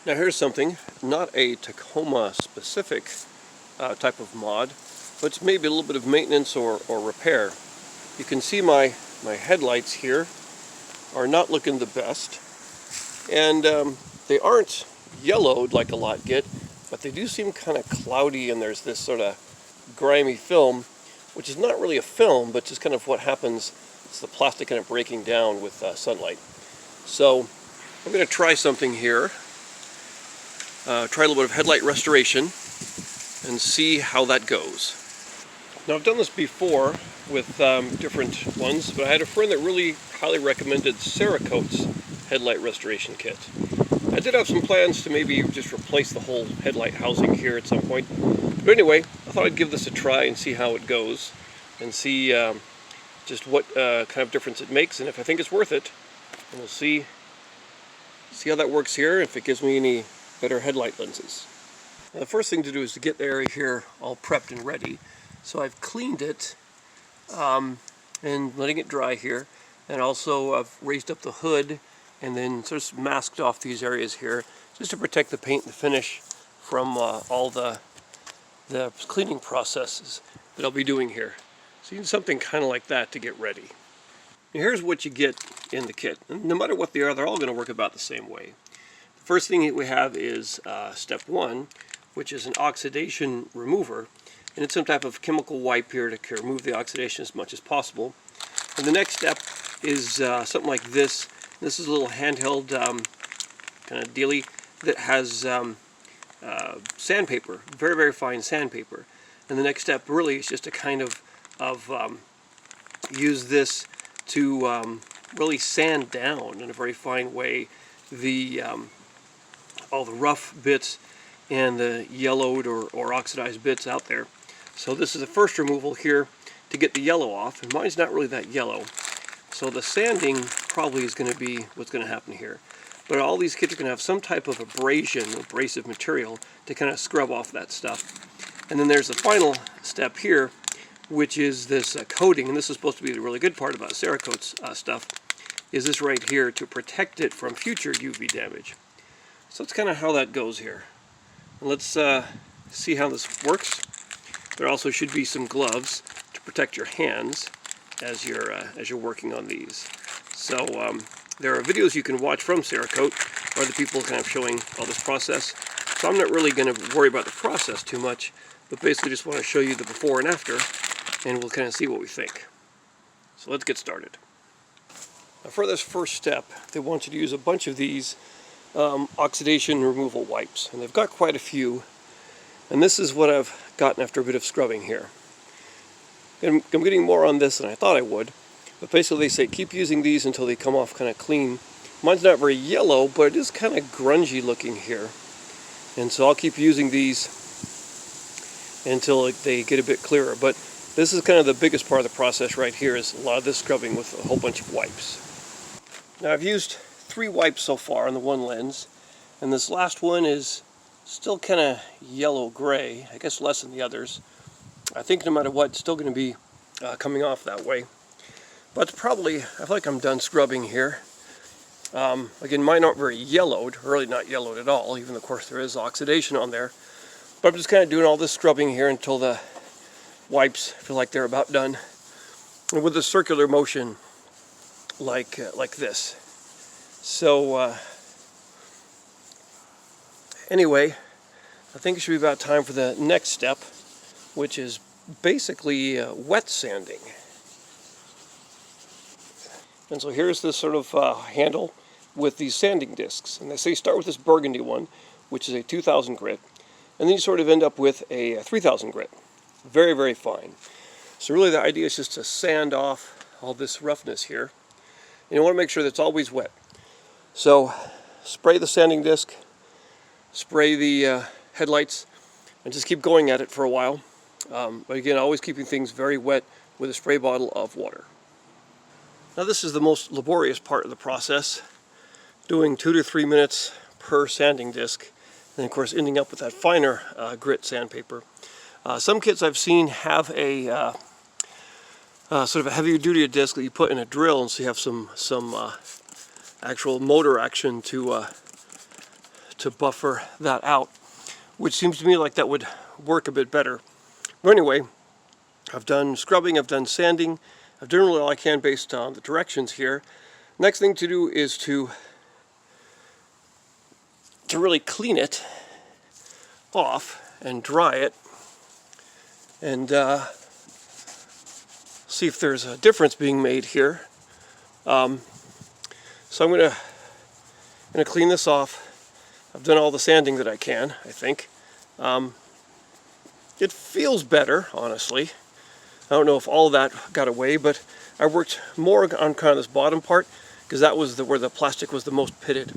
Now here's something, not a Tacoma specific type of mod, but it's maybe a little bit of maintenance or repair. You can see my headlights here are not looking the best, and they aren't yellowed like a lot get, but they do seem kind of cloudy, and there's this sort of grimy film, which is not really a film, but just kind of what happens. It's the plastic kind of breaking down with sunlight. So I'm going to try something here. Try a little bit of headlight restoration and see how that goes. Now I've done this before with different ones, but I had a friend that really highly recommended Cerakote's headlight restoration kit. I did have some plans to maybe just replace the whole headlight housing here at some point. But anyway, I thought I'd give this a try and see how it goes and see just what kind of difference it makes, and if I think it's worth it. And we'll see how that works here, if it gives me any better headlight lenses. Now, the first thing to do is to get the area here all prepped and ready. So I've cleaned it and letting it dry here, and also I've raised up the hood and then sort of masked off these areas here just to protect the paint and the finish from all the cleaning processes that I'll be doing here. So you need something kind of like that to get ready. Now here's what you get in the kit. And no matter what they are, they're all going to work about the same way. The first thing that we have is step one, which is an oxidation remover. And it's some type of chemical wipe here to remove the oxidation as much as possible. And the next step is something like this. This is a little handheld kind of dealie that has sandpaper, very, very fine sandpaper. And the next step really is just to kind of use this to really sand down in a very fine way all the rough bits and the yellowed or oxidized bits out there. So this is the first removal here to get the yellow off, and mine's not really that yellow. So the sanding probably is going to be what's going to happen here. But all these kits are going to have some type of abrasive material to kind of scrub off that stuff. And then there's the final step here, which is this coating, and this is supposed to be the really good part about Cerakote's stuff, is this right here to protect it from future UV damage. So that's kind of how that goes here. And let's see how this works. There also should be some gloves to protect your hands as you're working on these. So there are videos you can watch from Cerakote, where the people kind of showing all this process. So I'm not really going to worry about the process too much, but basically just want to show you the before and after, and we'll kind of see what we think. So let's get started. Now for this first step, they want you to use a bunch of these oxidation removal wipes, and they've got quite a few, and this is what I've gotten after a bit of scrubbing here. And I'm getting more on this than I thought I would, but basically they say keep using these until they come off kind of clean. Mine's not very yellow, but it is kind of grungy looking here, and so I'll keep using these until they get a bit clearer. But this is kind of the biggest part of the process right here, is a lot of this scrubbing with a whole bunch of wipes. Now I've used 3 wipes so far on the one lens, and this last one is still kind of yellow-gray, I guess less than the others. I think no matter what, it's still going to be coming off that way. But probably, I feel like I'm done scrubbing here. Again, mine aren't very yellowed, really not yellowed at all, even though of course there is oxidation on there. But I'm just kind of doing all this scrubbing here until the wipes feel like they're about done. And with a circular motion like this. So anyway, I think it should be about time for the next step, which is basically wet sanding. And so here's this sort of handle with these sanding discs. And they say start with this burgundy one, which is a 2000 grit, and then you sort of end up with a 3000 grit. Very, very fine. So really the idea is just to sand off all this roughness here. And you want to make sure that it's always wet. So spray the sanding disc, spray the headlights, and just keep going at it for a while. But again, always keeping things very wet with a spray bottle of water. Now this is the most laborious part of the process, doing 2 to 3 minutes per sanding disc, and of course ending up with that finer grit sandpaper. Some kits I've seen have a sort of a heavier duty disc that you put in a drill, and so you have some actual motor action to to buffer that out, which seems to me like that would work a bit better. But anyway, I've done scrubbing, I've done sanding, I've done really all I can based on the directions here. Next thing to do is to really clean it off and dry it and see if there's a difference being made here. So I'm gonna clean this off. I've done all the sanding that I can, I think. It feels better, honestly. I don't know if all of that got away, but I worked more on kind of this bottom part because that was where the plastic was the most pitted.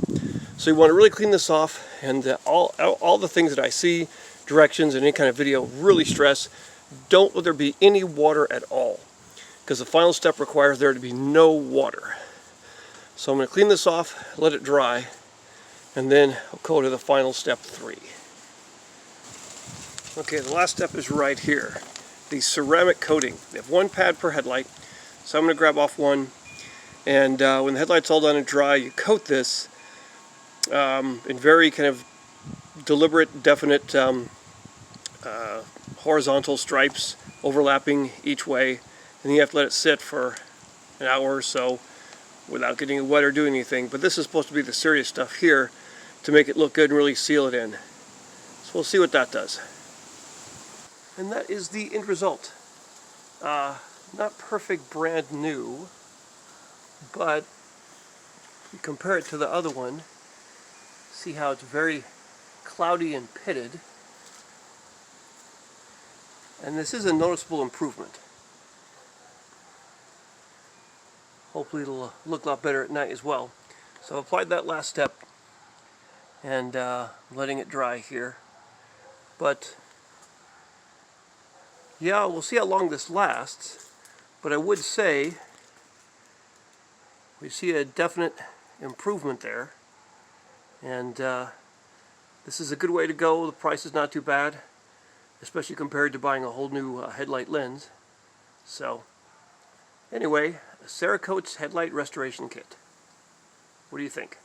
So you want to really clean this off, and all the things that I see, directions and any kind of video, really stress, don't let there be any water at all, because the final step requires there to be no water. So I'm going to clean this off, let it dry, and then I'll go to the final step 3. Okay, the last step is right here, the ceramic coating. They have 1 pad per headlight, so I'm going to grab off one, and when the headlight's all done and dry, you coat this in very kind of deliberate, definite horizontal stripes overlapping each way, and then you have to let it sit for an hour or so without getting it wet or doing anything. But this is supposed to be the serious stuff here to make it look good and really seal it in. So we'll see what that does. And that is the end result. Not perfect brand new, but if you compare it to the other one, see how it's very cloudy and pitted. And this is a noticeable improvement. Hopefully it'll look a lot better at night as well. So I've applied that last step and letting it dry here. But yeah, we'll see how long this lasts. But I would say we see a definite improvement there. And this is a good way to go. The price is not too bad, especially compared to buying a whole new headlight lens. So anyway, Cerakote's Headlight Restoration Kit. What do you think?